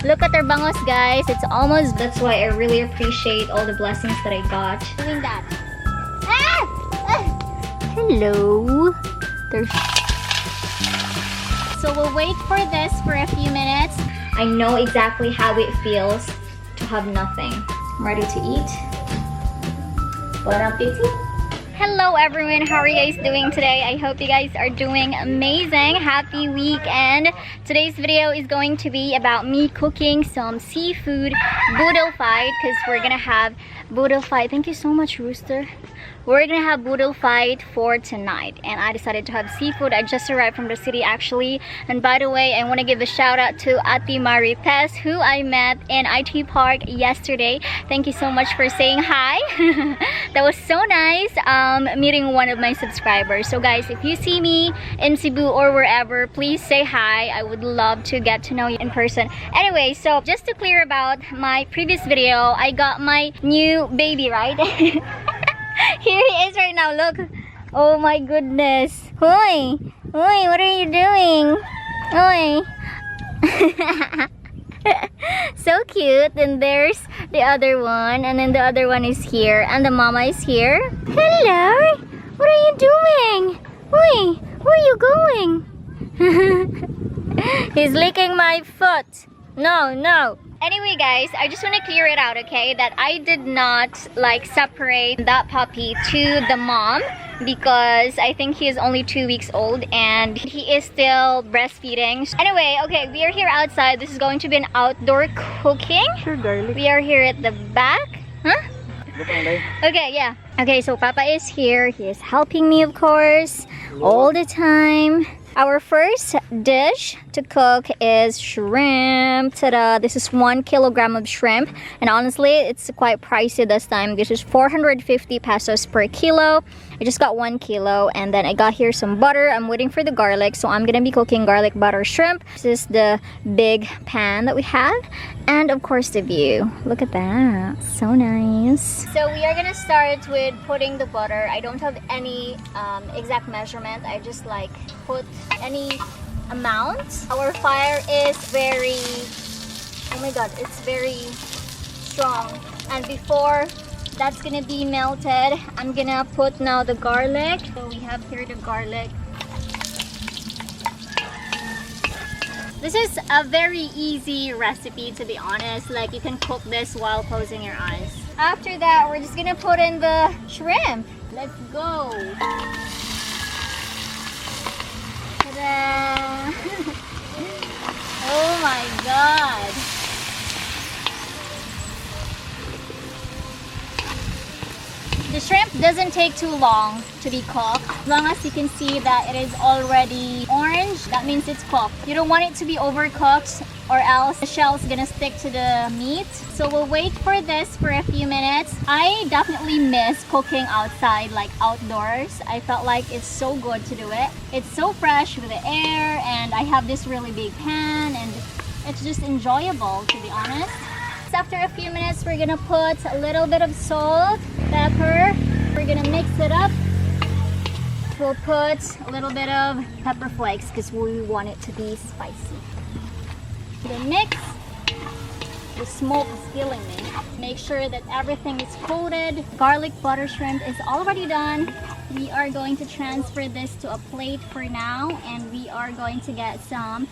Look at our bangus, guys. It's almost... That's why I really appreciate all the blessings that I got. Doing that. Hello. There's... So we'll wait for this for a few minutes. I know exactly how it feels to have nothing. I'm ready to eat. Bon appetit. Hello everyone, how are you guys doing today? I hope you guys are doing amazing. Happy weekend. Today's video is going to be about me cooking some seafood boodle fight because we're gonna have boodle fight. Thank you so much, Rooster. We're gonna have boodle fight for tonight, and I decided to have seafood. I just arrived from the city actually, and by the way, I want to give a shout out to Ati Marites, who I met in IT Park yesterday. Thank you so much for saying hi. That was so nice, meeting one of my subscribers. So guys, if you see me in Cebu or wherever, please say hi. I would love to get to know you in person. Anyway, so just to clear about my previous video, I got my new baby, right? Here he is right now, look. Oh my goodness. Hoy! Hoy, what are you doing? Hoy! So cute. And there's the other one. And then the other one is here. And the mama is here. Hello! What are you doing? Hoy! Where are you going? He's licking my foot. No, no. Anyway guys, I just want to clear it out, okay, that I did not like separate that puppy to the mom because I think he is only 2 weeks old and he is still breastfeeding. Anyway, okay, we are here outside. This is going to be an outdoor cooking. Sure, darling. We are here at the back. Huh? Okay, yeah. Okay, so Papa is here. He is helping me, of course, all the time. Our first dish to cook is shrimp. Ta-da! This is 1 kilogram of shrimp. And honestly, it's quite pricey this time. This is 450 pesos per kilo. I just got 1 kilo. And then I got here some butter. I'm waiting for the garlic. So I'm gonna be cooking garlic butter shrimp. This is the big pan that we have. And of course the view. Look at that. So nice. So we are gonna start with putting the butter. I don't have any exact measurement. I just like put any amount. Our fire is very, oh my god, it's very strong. And before that's gonna be melted, I'm gonna put now the garlic. So we have here the garlic. This is a very easy recipe, to be honest. Like, you can cook this while closing your eyes. After that, we're just gonna put in the shrimp. Let's go. Ta-da! Oh my god. The shrimp doesn't take too long to be cooked. As long as you can see that it is already orange, that means it's cooked. You don't want it to be overcooked or else the shell is gonna stick to the meat. So we'll wait for this for a few minutes. I definitely miss cooking outside, like outdoors. I felt like it's so good to do it. It's so fresh with the air, and I have this really big pan, and it's just enjoyable, to be honest. After a few minutes, we're gonna put a little bit of salt, pepper. We're gonna mix it up. We'll put a little bit of pepper flakes because we want it to be spicy. Then mix. The smoke is killing me. Make sure that everything is coated. Garlic butter shrimp is already done. We are going to transfer this to a plate for now, and we are going to get some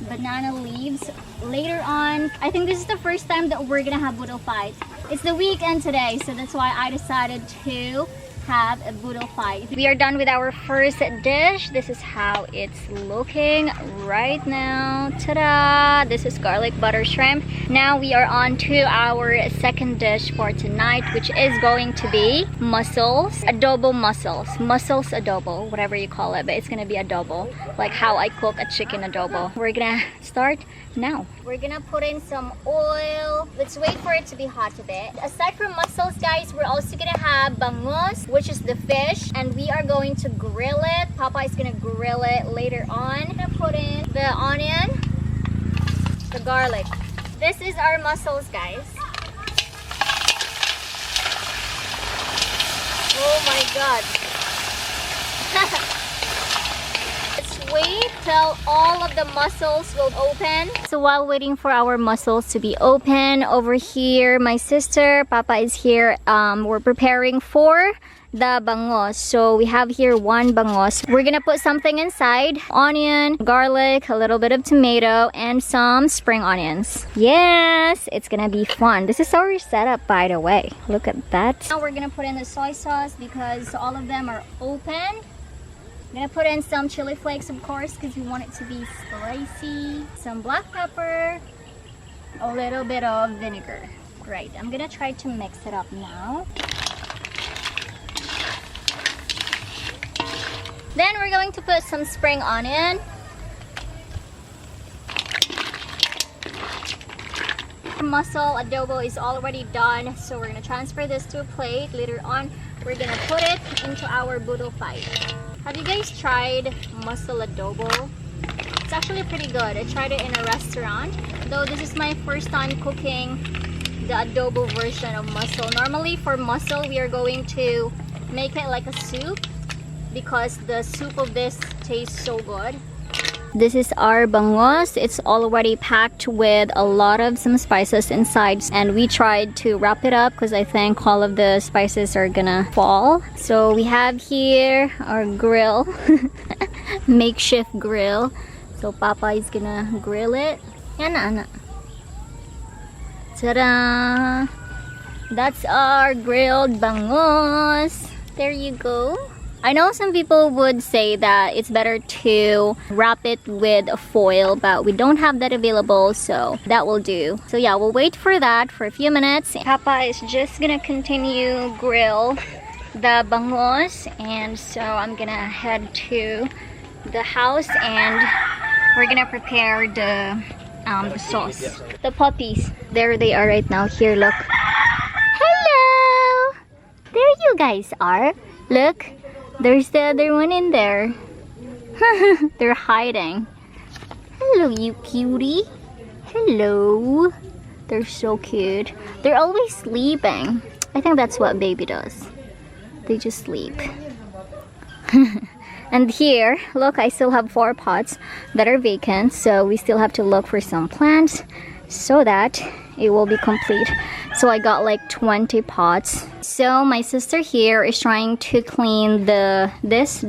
banana leaves later on. I think this is the first time that we're gonna have boodle fight. It's the weekend today, so that's why I decided to have a boodle fight. We are done with our first dish. This is how it's looking right now. Ta-da! This is garlic butter shrimp. Now we are on to our second dish for tonight, which is going to be mussels. Adobo mussels. Mussels adobo, whatever you call it, but it's gonna be adobo, like how I cook a chicken adobo. We're gonna start now. We're gonna put in some oil. Let's wait for it to be hot a bit. Aside from mussels, guys, we're also gonna have bangus, which is the fish, and we are going to grill it. Papa is gonna grill it later on. I'm gonna put in the onion, the garlic. This is our mussels, guys. Oh my god. Let's wait till all of the mussels will open. So while waiting for our mussels to be open, over here, my sister, Papa is here. We're preparing for the bangus. So we have here one bangus. We're gonna put something inside: onion, garlic, a little bit of tomato, and some spring onions. Yes, it's gonna be fun. This is our setup, by the way. Look at that. Now we're gonna put in the soy sauce because all of them are open. I'm gonna put in some chili flakes, of course, because we want it to be spicy. Some black pepper, a little bit of vinegar. Right, I'm gonna try to mix it up now. Then we're going to put some spring onion. Mussel adobo is already done, so we're gonna transfer this to a plate. Later on, we're gonna put it into our Boodle fight. Have you guys tried mussel adobo? It's actually pretty good. I tried it in a restaurant, though this is my first time cooking the adobo version of mussel. Normally for mussel, we are going to make it like a soup, because the soup of this tastes so good. This is our bangus. It's already packed with a lot of some spices inside, and we tried to wrap it up because I think all of the spices are gonna fall. So we have here our grill, makeshift grill. So Papa is gonna grill it. Yan na. Ta-da! That's our grilled bangus. There you go. I know some people would say that it's better to wrap it with a foil, but we don't have that available, so that will do. So yeah, we'll wait for that for a few minutes. Papa is just gonna continue grill the bangus, and so I'm gonna head to the house and we're gonna prepare the sauce. The puppies, there they are right now. Here, look. Hello! There you guys are. Look. There's the other one in there. They're hiding. Hello, you cutie. Hello. They're so cute. They're always sleeping. I think that's what baby does. They just sleep. And here, look, I still have 4 pots that are vacant. So we still have to look for some plants so that it will be complete. So I got like 20 pots. So my sister here is trying to clean the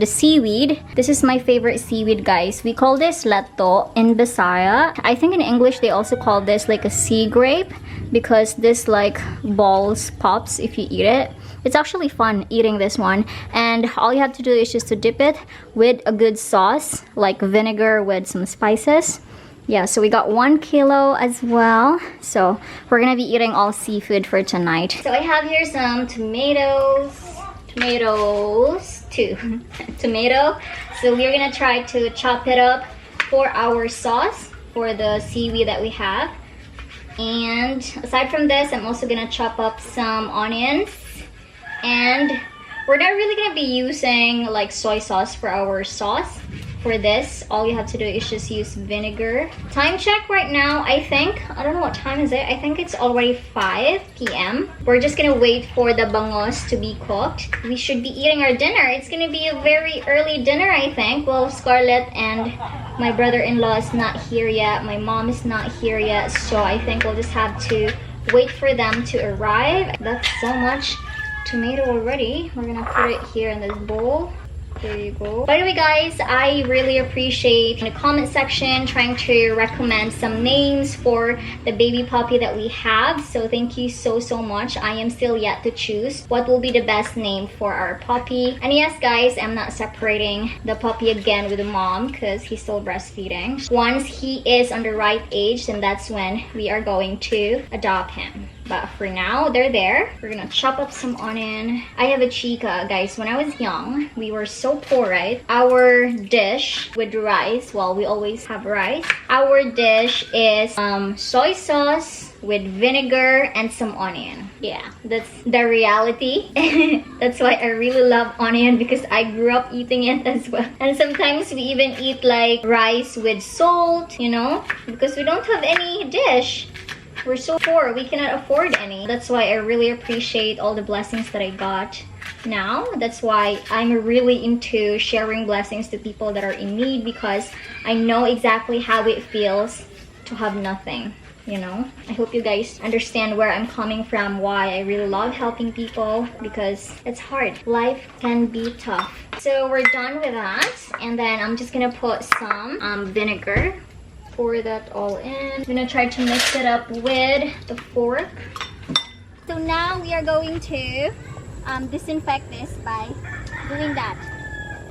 seaweed. This is my favorite seaweed, guys. We call this lato in Bisaya. I think in English they also call this like a sea grape, because this like balls pops if you eat it. It's actually fun eating this one, and all you have to do is just to dip it with a good sauce, like vinegar with some spices. Yeah, so we got 1 kilo as well. So we're gonna be eating all seafood for tonight. So I have here some tomatoes, too. Tomato. So we're gonna try to chop it up for our sauce for the seaweed that we have. And aside from this, I'm also gonna chop up some onions. And we're not really gonna be using like soy sauce for our sauce. For this, all you have to do is just use vinegar. Time check right now, I don't know what time is it. I think it's already 5 p.m. We're just gonna wait for the bangus to be cooked. We should be eating our dinner. It's gonna be a very early dinner, I think. Well, Scarlett and my brother-in-law is not here yet. My mom is not here yet. So I think we'll just have to wait for them to arrive. That's so much tomato already. We're gonna put it here in this bowl. There you go. By the way, guys, I really appreciate in the comment section trying to recommend some names for the baby puppy that we have. So thank you so much. I am still yet to choose what will be the best name for our puppy. And yes, guys, I'm not separating the puppy again with the mom because he's still breastfeeding. Once he is on the right age, then that's when we are going to adopt him. But for now, they're there. We're gonna chop up some onion. I have a chica, guys. When I was young, we were so poor, right? Our dish with rice, well, we always have rice. Our dish is soy sauce with vinegar and some onion. Yeah, that's the reality. That's why I really love onion, because I grew up eating it as well. And sometimes we even eat like rice with salt, you know, because we don't have any dish. We're so poor, we cannot afford any. That's why I really appreciate all the blessings that I got now. That's why I'm really into sharing blessings to people that are in need, because I know exactly how it feels to have nothing, you know. I hope you guys understand where I'm coming from, why I really love helping people, because it's hard. Life can be tough. So we're done with that, and then I'm just gonna put some vinegar. Pour that all in. I'm gonna try to mix it up with the fork. So now we are going to disinfect this by doing that.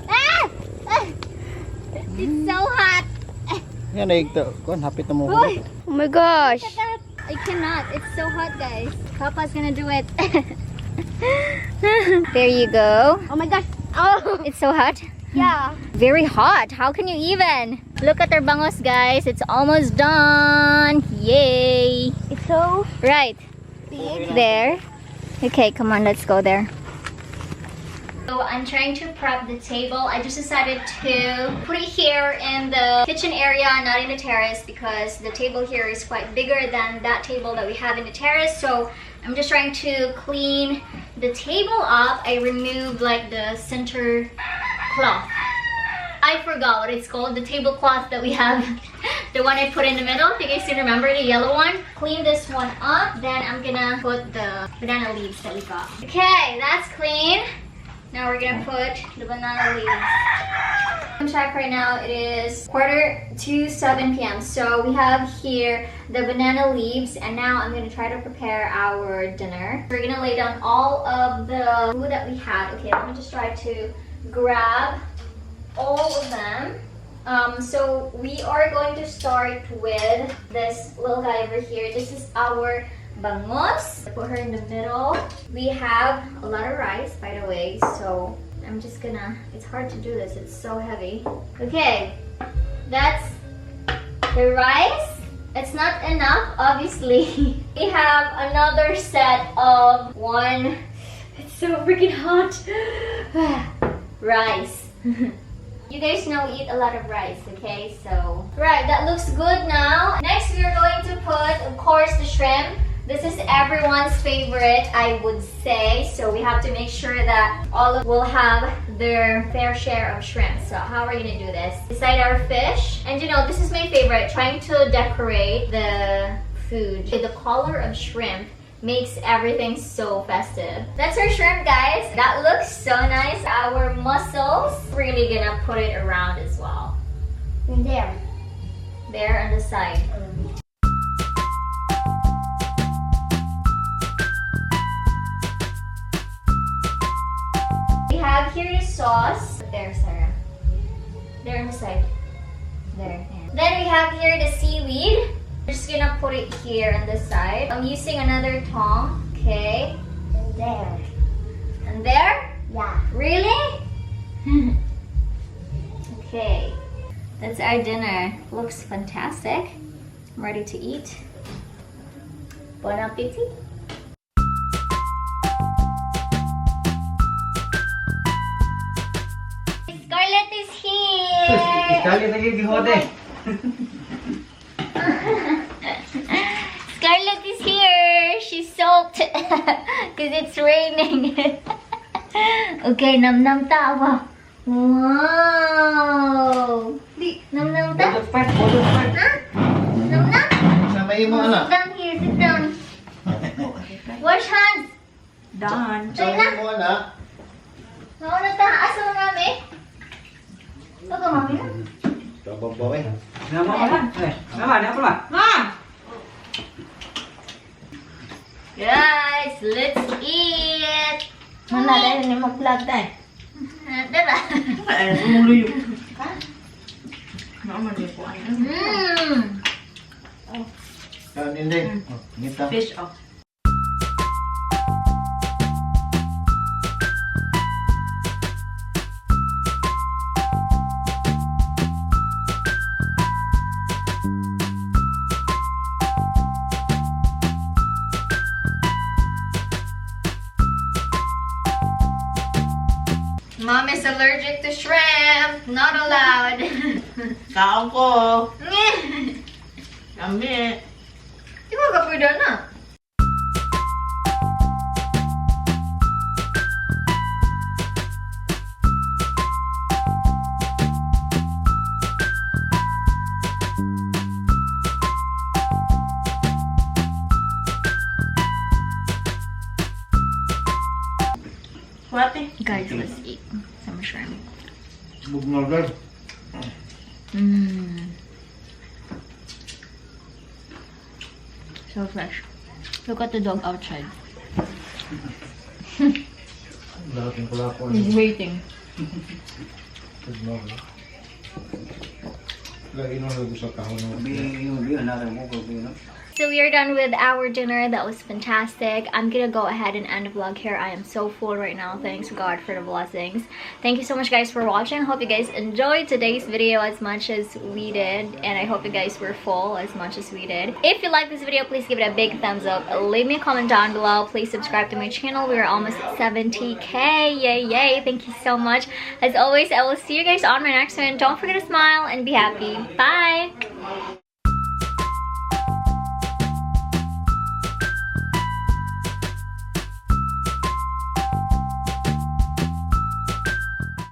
Ah! Ah! It's so hot. Yan ay kon hapit na mo. Uy! Oh my gosh. Look at that. I cannot. It's so hot, guys. Papa's gonna do it. There you go. Oh my gosh. Oh. It's so hot. Yeah. Very hot. How can you even? Look at our bangus, guys. It's almost done. Yay. It's so Right. big. There. Okay, come on, let's go there. So I'm trying to prep the table. I just decided to put it here in the kitchen area, not in the terrace, because the table here is quite bigger than that table that we have in the terrace. So I'm just trying to clean the table up. I removed like the center cloth. I forgot what it's called, the tablecloth that we have. The one I put in the middle. If you guys can remember, the yellow one. Clean this one up. Then I'm gonna put the banana leaves that we got. Okay, that's clean. Now we're gonna put the banana leaves. On track right now, it is 6:45 p.m. So we have here the banana leaves, and now I'm gonna try to prepare our dinner. We're gonna lay down all of the food that we had. Okay, let me just try to grab all of them. So we are going to start with this little guy over here. This is our bangus. Put her in the middle. We have a lot of rice, by the way, so I'm just gonna, it's hard to do this, it's so heavy. Okay, that's the rice. It's not enough, obviously. We have another set of one. It's so freaking hot. Rice. You guys know we eat a lot of rice, okay? So, right, that looks good now. Next, we are going to put, of course, the shrimp. This is everyone's favorite, I would say. So we have to make sure that all will have their fair share of shrimp. So how are we gonna do this? Beside our fish. And you know, this is my favorite, trying to decorate the food. The color of shrimp makes everything so festive. That's our shrimp, guys. That looks so nice. Our mussels, really gonna put it around as well. There. There on the side. We have here the sauce. There, Sarah. There on the side. There. Yeah. Then we have here the seaweed. We're just gonna put it here on the side. I'm using another tong. Okay. And there. And there? Yeah. Really? Okay. That's our dinner. Looks fantastic. I'm ready to eat. Bon appetit. Scarlett is here. Scarlett lagi gihote. Scarlett is here. She's soaked because it's raining. Okay, nam-nam tawa. Wow. Nam-nam ta? Bodot part, bodot part. Huh? Nam-nam? Sama imo Sit ana. down here, sit down. Wash hands. Done. Sama imo ana. Mauna ta, aso nami. Ito ka, mami na. Babaw eh. Nama apa? Nama ada apa lah? Guys, let's eat. Mana dahil ni mag-vlog tayo? Diba? Eh, semua yuk. Nama dia po. Kan ini. Ngita. Fish off. Mom is allergic to shrimp. Not allowed. Kau ko. Kami. Di ba kapuda na? What eh? Guys, let's eat some shrimp. Bugnog lang. Mmm. So fresh. Look at the dog outside. Lahat ng kulako. He's waiting. Bugnog lang. Lagi nung lagu sa kahon. So we are done with our dinner. That was fantastic. I'm gonna go ahead and end the vlog here. I am so full right now. Thanks God for the blessings. Thank you so much guys for watching. Hope you guys enjoyed today's video as much as we did. And I hope you guys were full as much as we did. If you like this video, please give it a big thumbs up. Leave me a comment down below. Please subscribe to my channel. We are almost at 70k. Yay, yay. Thank you so much. As always, I will see you guys on my next one. Don't forget to smile and be happy. Bye!